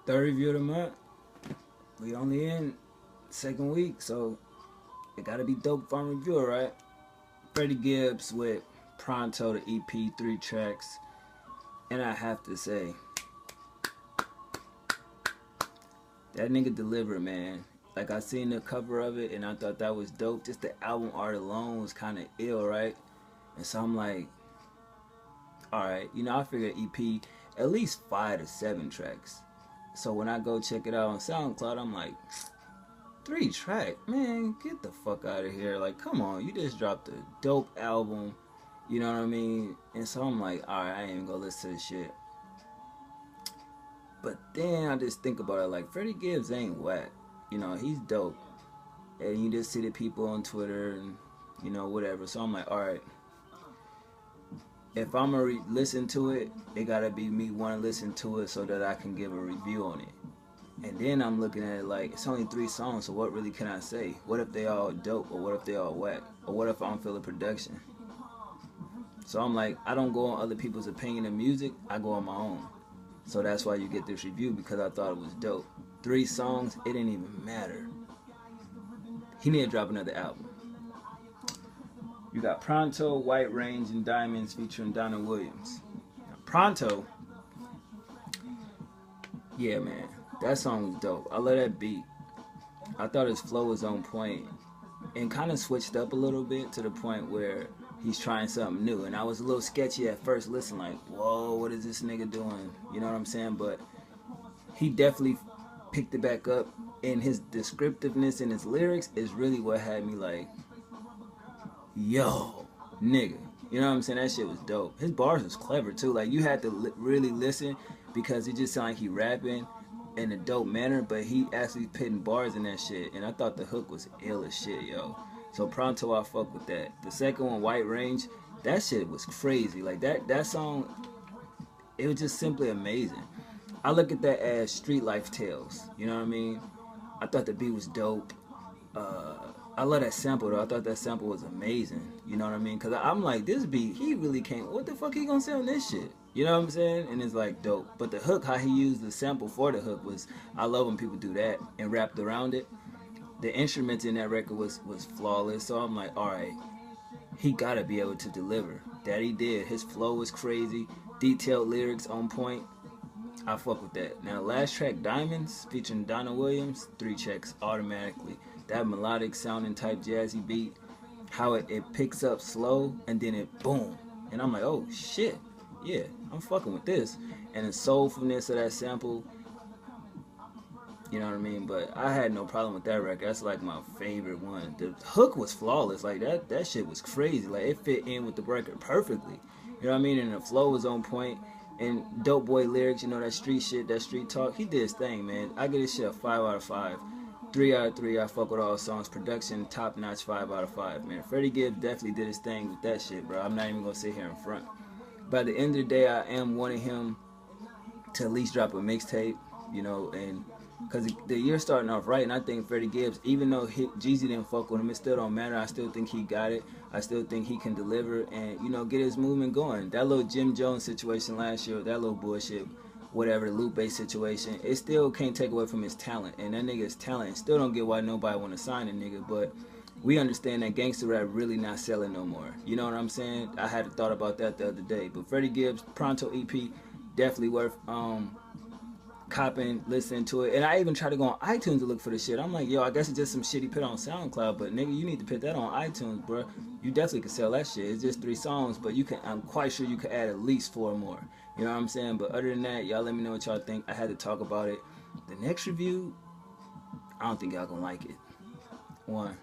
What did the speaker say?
Third review of the month. We only in second week, so it gotta be dope farm reviewer, right? Freddie Gibbs with Pronto, the EP, 3 tracks. And I have to say, that nigga delivered, man. Like, I seen the cover of it and I thought that was dope. Just the album art alone was kind of ill, right? And so I'm like, alright, I figured EP at least 5 to 7 tracks. So when I go check it out on SoundCloud, I'm like, 3 track, man, get the fuck out of here. Like, come on, you just dropped a dope album, you know what I mean? And so I'm like, alright, I ain't even gonna listen to this shit. But then I just think about it, like, Freddie Gibbs ain't whack. He's dope. And you just see the people on Twitter and, whatever. So I'm like, alright, if I'm gonna listen to it, it gotta be me wanna listen to it so that I can give a review on it. And then I'm looking at it like, it's only 3 songs, so what really can I say? What if they all dope, or what if they all whack? Or what if I don't feel the production? So I'm like, I don't go on other people's opinion of music, I go on my own. So that's why you get this review, because I thought it was dope. 3 songs, it didn't even matter. He need to drop another album. You got Pronto, White Range, and Diamonds featuring Donna Williams. Now, Pronto, yeah, man, that song was dope. I love that beat. I thought his flow was on point and kind of switched up a little bit to the point where he's trying something new. And I was a little sketchy at first, listening like, whoa, what is this nigga doing? You know what I'm saying? But he definitely picked it back up, and his descriptiveness in his lyrics is really what had me like, yo, nigga. You know what I'm saying? That shit was dope. His bars was clever too. Like, you had to really listen, because it just sounded like he rapping in a dope manner, but he actually putting bars in that shit. And I thought the hook was ill as shit, yo. So Pronto, I fuck with that. The second one, White Range, that shit was crazy. Like, that song, it was just simply amazing. I look at that as street life tales. You know what I mean? I thought the beat was dope. I love that sample though. I thought that sample was amazing. You know what I mean? Cause I'm like, this beat, he really can't. What the fuck he gonna say on this shit? You know what I'm saying? And it's like dope. But the hook, how he used the sample for the hook was, I love when people do that and rapped around it. The instruments in that record was flawless. So I'm like, all right, he gotta be able to deliver. That he did. His flow was crazy. Detailed lyrics on point. I fuck with that. Now, last track, Diamonds, featuring Donna Williams, 3 checks automatically. That melodic sounding type jazzy beat, how it picks up slow and then it boom. And I'm like, oh shit, yeah, I'm fucking with this. And the soulfulness of that sample, you know what I mean? But I had no problem with that record. That's like my favorite one. The hook was flawless. Like, that shit was crazy. Like, it fit in with the record perfectly. You know what I mean? And the flow was on point. And dope boy lyrics, that street shit, that street talk. He did his thing, man. I give this shit a 5 out of 5. 3 out of 3, I fuck with all songs. Production, top notch, 5 out of 5, man. Freddie Gibbs definitely did his thing with that shit, bro. I'm not even gonna sit here in front. By the end of the day, I am wanting him to at least drop a mixtape, and because the year's starting off right, and I think Freddie Gibbs, even though Jeezy didn't fuck with him, it still don't matter. I still think he got it. I still think he can deliver and, get his movement going. That little Jim Jones situation last year, that little bullshit, whatever, the loop-based situation, it still can't take away from his talent. And that nigga's talent, and still don't get why nobody want to sign a nigga, but we understand that gangster rap really not selling no more. You know what I'm saying? I had thought about that the other day. But Freddie Gibbs, Pronto EP, definitely worth copping, listening to it. And I even tried to go on iTunes to look for the shit. I'm like, yo, I guess it's just some shit he put on SoundCloud, but nigga, you need to put that on iTunes, bro. You definitely can sell that shit. It's just 3 songs, but I'm quite sure you could add at least 4 more. You know what I'm saying? But other than that, y'all let me know what y'all think. I had to talk about it. The next review, I don't think y'all gonna like it. 1.